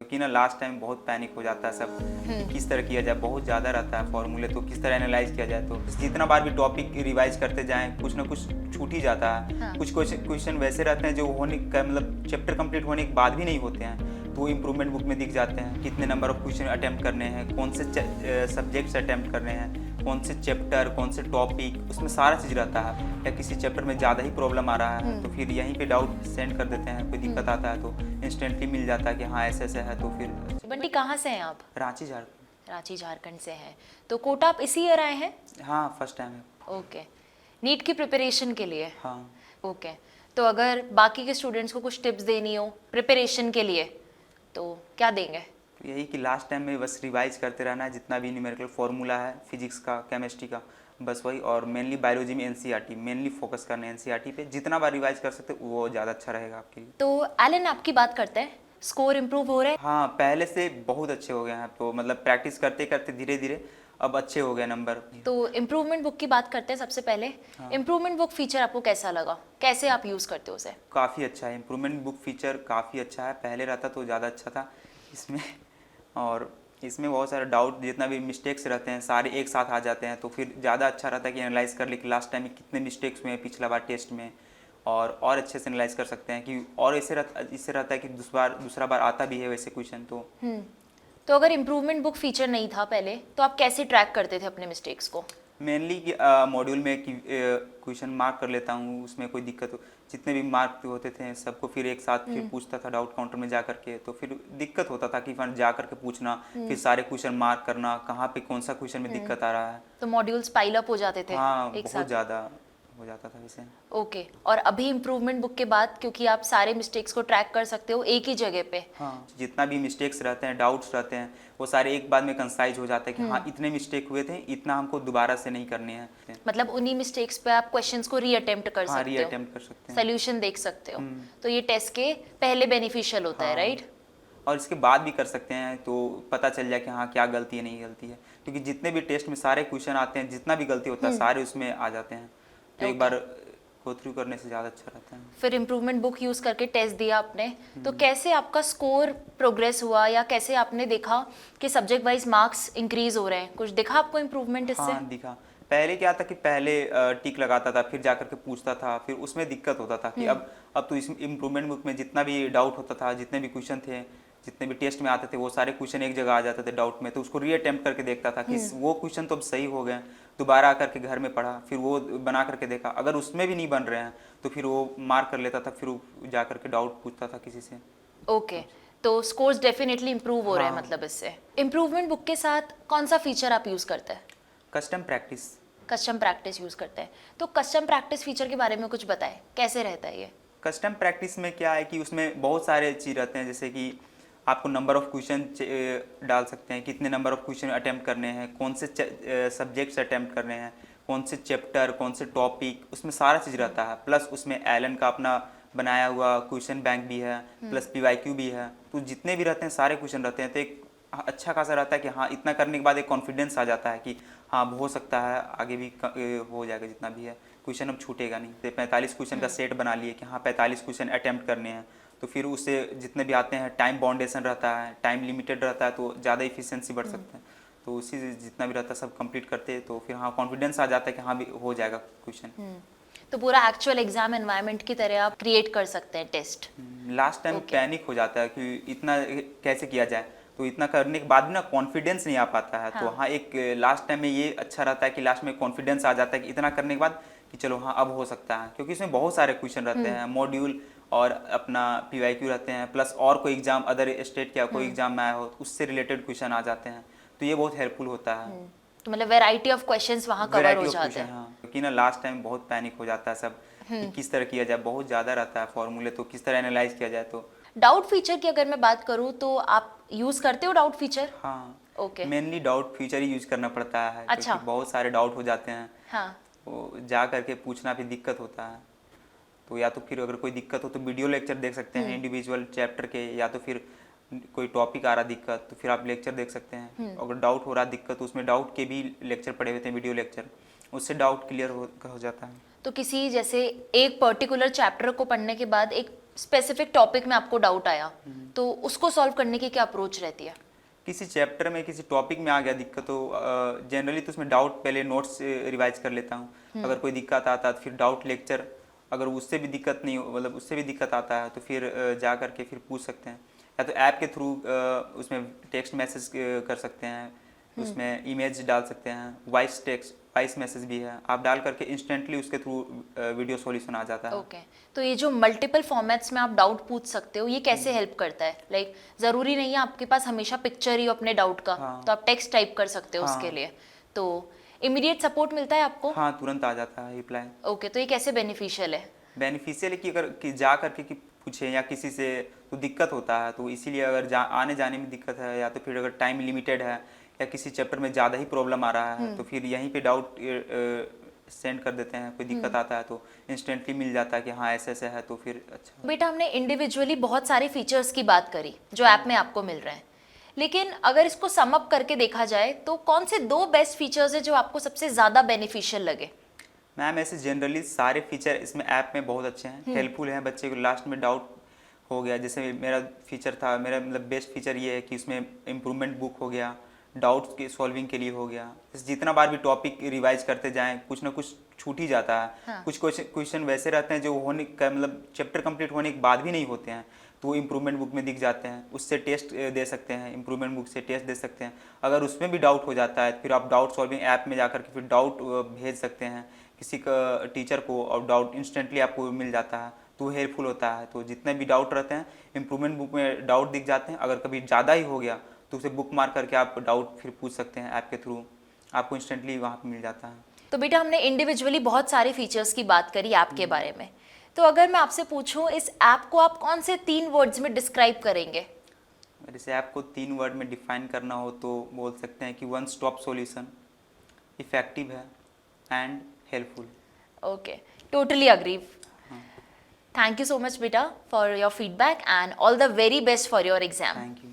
क्योंकि ना last time बहुत पैनिक हो जाता है सब कि किस तरह किया जाए, बहुत ज़्यादा रहता है फॉर्मूले, तो किस तरह एनालाइज किया जाए। तो जितना बार भी टॉपिक रिवाइज करते जाएं कुछ ना कुछ छूट ही जाता है। हाँ। कुछ क्वेश्चन वैसे रहते हैं जो होने का मतलब चैप्टर कंप्लीट होने के बाद भी नहीं होते हैं, तो वो इम्प्रूवमेंट बुक में दिख जाते हैं। कितने नंबर ऑफ क्वेश्चन अटैम्प्ट करने हैं, कौन से सब्जेक्ट्स अटैम्प्ट करने हैं, कौन से चैप्टर, कौन से टॉपिक, उसमें सारा चीज़ रहता है। या किसी चैप्टर में ज़्यादा ही प्रॉब्लम आ रहा है तो फिर यहीं पे डाउट सेंड कर देते हैं। कोई दिक्कत आता है तो इंस्टेंटली मिल जाता है कि हाँ ऐसे ऐसे है। तो फिर बंटी कहाँ से हैं आप? रांची झारखंड। रांची झारखंड से हैं। तो कोटा आप इसी ईयर आए हैं? हाँ फर्स्ट टाइम है। ओके। नीट की प्रिपरेशन के लिए? हाँ ओके। तो अगर बाकी के स्टूडेंट्स को कुछ टिप्स देनी हो प्रिपरेशन के लिए तो क्या देंगे? तो यही कि लास्ट टाइम में बस रिवाइज करते रहना है, जितना भी न्यूमेरिकल फार्मूला है फिजिक्स का, केमिस्ट्री का, बस वही। और मेनली बायोलॉजी में एनसीईआरटी मेनली फोकस करना है, एनसीईआरटी पे जितना बार रिवाइज कर सकते वो ज़्यादा अच्छा रहेगा आपके लिए। तो एलन आपकी बात करते हैं, स्कोर इम्प्रूव हो रहे हैं? हाँ पहले से बहुत अच्छे हो गए हैं, तो मतलब प्रैक्टिस करते करते धीरे धीरे अब अच्छे हो गए नंबर। तो इम्प्रूवमेंट बुक की बात करते हैं सबसे पहले। इम्प्रूवमेंट बुक फीचर आपको कैसा लगा, कैसे आप यूज़ करते हो उसे? काफ़ी अच्छा है, इम्प्रूवमेंट बुक फीचर काफ़ी अच्छा है। पहले रहता तो ज़्यादा अच्छा था इसमें। और इसमें बहुत सारे डाउट, जितना भी मिस्टेक्स रहते हैं सारे एक साथ आ जाते हैं, तो फिर ज़्यादा अच्छा रहता है कि एनालाइज कर ले कि लास्ट टाइम में कितने मिस्टेक्स हुए हैं पिछला बार टेस्ट में, और अच्छे से एनालाइज कर सकते हैं कि और इससे रहता है कि दूसरा बार आता भी है वैसे क्वेश्चन। तो अगर इम्प्रूवमेंट बुक फीचर नहीं था पहले तो आप कैसे ट्रैक करते थे अपने मिस्टेक्स को? मेनली कि मॉड्यूल में क्वेश्चन मार्क कर लेता हूँ, उसमें कोई दिक्कत हो, जितने भी मार्क होते थे सबको फिर एक साथ फिर पूछता था डाउट काउंटर में जा करके। तो फिर दिक्कत होता था कि फिर जा करके पूछना, फिर सारे क्वेश्चन मार्क करना, कहाँ पे कौन सा क्वेश्चन में दिक्कत आ रहा है। तो मॉड्यूल्स पाइल अप हो जाते थे हाँ एक बहुत साथ? ज़्यादा हो जाता था वैसे। ओके। और अभी इम्प्रूवमेंट बुक के बाद क्योंकि आप सारे मिस्टेक्स को ट्रैक कर सकते हो एक ही जगह पे। हाँ जितना भी मिस्टेक्स रहते हैं, डाउट्स रहते हैं, वो सारे एक बार में कंसाइज हो जाते हैं कि हाँ इतने मिस्टेक हुए थे, इतना हमको दोबारा से नहीं करने हैं। मतलब उन्हीं मिस्टेक्स पे आप क्वेश्चंस को रीअटेम्प्ट कर हाँ सकते हो, रीअटेम्प्ट कर सकते हैं। सोल्यूशन देख सकते हो। तो ये टेस्ट के पहले बेनिफिशियल होता है, हाँ। राइट? और इसके बाद भी कर सकते हैं तो पता चल जाए कि हाँ क्या गलती है नहीं गलती है, क्योंकि जितने भी टेस्ट में सारे क्वेश्चन आते हैं, जितना भी गलती होता है सारे उसमें आ जाते हैं। तो एक बार गो थ्रू करने से ज़्यादा अच्छा रहता है। फिर इम्प्रूवमेंट बुक यूज़ करके टेस्ट दिया आपने, तो कैसे आपका स्कोर प्रोग्रेस हुआ या कैसे आपने देखा कि सब्जेक्ट वाइज मार्क्स इंक्रीज हो रहे हैं? कुछ दिखा आपको इम्प्रूवमेंट इससे? हाँ दिखा। पहले क्या था कि पहले टिक लगाता था फिर जा करके पूछता था, फिर उसमें दिक्कत होता था कि अब तो इस इम्प्रूवमेंट बुक में जितना भी डाउट होता था, जितने भी क्वेश्चन थे, जितने भी टेस्ट में आते थे, वो सारे क्वेश्चन एक जगह आ जाते थे डाउट में। तो उसको रीअटेम्प्ट करके देखता था कि वो क्वेश्चन तो अब सही हो गए, दोबारा आकर के घर में पढ़ा, फिर वो बना करके देखा, अगर उसमें भी नहीं बन रहे हैं तो फिर वो मार्क कर लेता था, फिर वो जा करके डाउट पूछता था किसी से। ओके। तो स्कोर्स डेफिनेटली इंप्रूव हो रहे हैं हाँ। मतलब इससे। इम्प्रूवमेंट बुक के साथ कौन सा फीचर आप यूज़ करते हैं? Custom practice. Custom practice use करते हैं। तो कस्टम प्रैक्टिस फीचर के बारे में कुछ बताएं, कैसे रहता है ये? कस्टम प्रैक्टिस में क्या है कि उसमें बहुत सारे चीज़ रहते हैं, जैसे कि आपको नंबर ऑफ़ क्वेश्चन डाल सकते हैं, कितने नंबर ऑफ़ क्वेश्चन अटैम्प्ट करने हैं, कौन से सब्जेक्ट्स अटैम्प्ट करने हैं, कौन से चैप्टर, कौन से टॉपिक, उसमें सारा चीज़ रहता है। प्लस उसमें एलन का अपना बनाया हुआ क्वेश्चन बैंक भी है, प्लस पीवाईक्यू भी है। तो जितने भी रहते हैं सारे क्वेश्चन रहते हैं, तो एक अच्छा खासा रहता है कि हाँ इतना करने के बाद एक कॉन्फिडेंस आ जाता है कि हाँ हो सकता है आगे भी हो जाएगा, जितना भी है क्वेश्चन अब छूटेगा नहीं। तो 45 क्वेश्चन का सेट बना लिए कि हाँ 45 क्वेश्चन अटैम्प्ट करने हैं, तो फिर उससे जितने भी आते हैं टाइम बाउंडेशन रहता है, टाइम लिमिटेड रहता है, तो ज़्यादा इफिशिएंसी बढ़ सकता है। तो उसी से जितना भी रहता है सब कंप्लीट करते हैं, तो फिर हाँ कॉन्फिडेंस आ जाता है कि हाँ भी हो जाएगा क्वेश्चन। तो पूरा एक्चुअल एग्जाम एनवायरनमेंट की तरह आप क्रिएट कर सकते हैं टेस्ट। लास्ट टाइम पैनिक हो जाता है कि इतना कैसे किया जाए, तो इतना करने के बाद भी ना कॉन्फिडेंस नहीं आ पाता है। तो हाँ एक लास्ट टाइम में ये अच्छा रहता है कि लास्ट में कॉन्फिडेंस आ जाता है कि इतना करने के बाद कि चलो हाँ अब हो सकता है, क्योंकि इसमें बहुत सारे क्वेश्चन रहते हैं, मॉड्यूल और अपना पीवाईक्यू रहते हैं, प्लस और कोई एग्जाम अदर स्टेट का कोई एग्जाम में आया हो तो उससे रिलेटेड क्वेश्चन आ जाते हैं, तो ये बहुत हेल्पफुल होता है। तो मतलब वैरायटी ऑफ क्वेश्चंस वहाँ कवर हो जाते हैं। हाँ क्योंकि ना लास्ट टाइम बहुत पैनिक हो जाता है सब कि किस तरह किया जाए, बहुत ज़्यादा रहता है फॉर्मूले, तो किस तरह एनालाइज किया जाए। तो डाउट फीचर की अगर मैं बात करूँ तो आप यूज़ करते हो डाउट फीचर? हाँ ओके। मेनली डाउट फीचर ही यूज करना पड़ता है, अच्छा। क्योंकि बहुत सारे डाउट हो जाते हैं, हाँ। तो जा करके पूछना भी दिक्कत होता है। तो या तो फिर अगर कोई दिक्कत हो तो वीडियो लेक्चर देख सकते हैं इंडिविजुअल चैप्टर के, या तो फिर कोई टॉपिक आ रहा दिक्कत तो फिर आप लेक्चर देख सकते हैं। अगर डाउट हो रहा दिक्कत तो उसमें डाउट के भी लेक्चर पड़े हुए थे, वीडियो लेक्चर, उससे डाउट क्लियर हो जाता है। तो किसी जैसे एक पर्टिकुलर चैप्टर को पढ़ने के बाद एक स्पेसिफिक टॉपिक में आपको डाउट आया तो उसको सॉल्व करने की क्या अप्रोच रहती है? किसी चैप्टर में किसी टॉपिक में आ गया दिक्कत तो जनरली तो उसमें डाउट पहले नोट्स रिवाइज कर लेता हूँ। अगर कोई दिक्कत आता है तो फिर डाउट लेक्चर, अगर उससे भी दिक्कत नहीं मतलब उससे भी दिक्कत आता है तो फिर जा करके फिर पूछ सकते हैं, या तो ऐप के थ्रू उसमें टेक्स्ट मैसेज कर सकते हैं, उसमें इमेज डाल सकते हैं, वॉइस मैसेज भी है, आप डाल करके इंस्टेंटली उसके थ्रू वीडियो सॉल्यूशन आ जाता है। ओके तो ये जो मल्टीपल फॉर्मेट्स में आप डाउट पूछ सकते हो ये कैसे हेल्प करता है? लाइक ज़रूरी नहीं है आपके पास हमेशा पिक्चर ही हो अपने डाउट का, हाँ। तो आप टेक्स्ट टाइप कर सकते हो हाँ। उसके लिए, तो इमीडिएट सपोर्ट मिलता है आपको? हाँ, तुरंत आ जाता है रिप्लाई। ओके तो ये कैसे बेनिफिशियल है? बेनिफिशियल है कि अगर कि जा करके कि पूछे या किसी से तो दिक्कत होता है, तो इसीलिए अगर आने जाने में दिक्कत है या तो फिर अगर टाइम लिमिटेड है या किसी चैप्टर में ज़्यादा ही प्रॉब्लम आ रहा है तो फिर यहीं पे डाउट सेंड कर देते हैं। कोई दिक्कत आता है तो इंस्टेंटली मिल जाता है कि हाँ ऐसे ऐसे है, तो फिर अच्छा। बेटा हमने इंडिविजुअली बहुत सारे फीचर्स की बात करी जो ऐप में आपको मिल रहे हैं, लेकिन अगर इसको सम अप करके देखा जाए तो कौन से 2 बेस्ट फीचर्स है जो आपको सबसे ज़्यादा बेनिफिशियल लगे? मैम ऐसे जनरली सारे फीचर इसमें ऐप में बहुत अच्छे हैं, हेल्पफुल हैं। बच्चे को लास्ट में डाउट हो गया, जैसे मेरा फीचर था, मेरा मतलब बेस्ट फीचर ये है कि उसमें इम्प्रूवमेंट बुक हो गया, डाउट्स के सॉल्विंग के लिए हो गया। जितना बार भी टॉपिक रिवाइज करते जाएं कुछ ना कुछ छूट ही जाता है। हाँ। कुछ क्वेश्चन वैसे रहते हैं जो होने का मतलब चैप्टर कंप्लीट होने के बाद भी नहीं होते हैं, तो वो इम्प्रूवमेंट बुक में दिख जाते हैं। उससे टेस्ट दे सकते हैं, इम्प्रूवमेंट बुक से टेस्ट दे सकते हैं। अगर उसमें भी डाउट हो जाता है फिर आप डाउट सॉल्विंग ऐप में जाकर के फिर डाउट भेज सकते हैं किसी का टीचर को, और डाउट इंस्टेंटली आपको मिल जाता है, तो हेल्पफुल होता है। तो जितने भी डाउट रहते हैं इम्प्रूवमेंट बुक में डाउट दिख जाते हैं। अगर कभी ज़्यादा ही हो गया तो उसे बुक मार्क करके आप डाउट फिर पूछ सकते हैं ऐप के थ्रू, आपको इंस्टेंटली वहाँ पे मिल जाता है। तो बेटा हमने इंडिविजुअली बहुत सारे फीचर्स की बात करी ऐप के बारे में, तो अगर मैं आपसे पूछूं इस ऐप को आप कौन से 3 वर्ड्स में डिस्क्राइब करेंगे? अगर इस ऐप को 3 वर्ड में डिफाइन करना हो तो बोल सकते हैं कि वन स्टॉप सॉल्यूशन, इफेक्टिव है and helpful. Okay totally agree. Thank you so much बेटा for your feedback and all the very best for your exam. Thank you.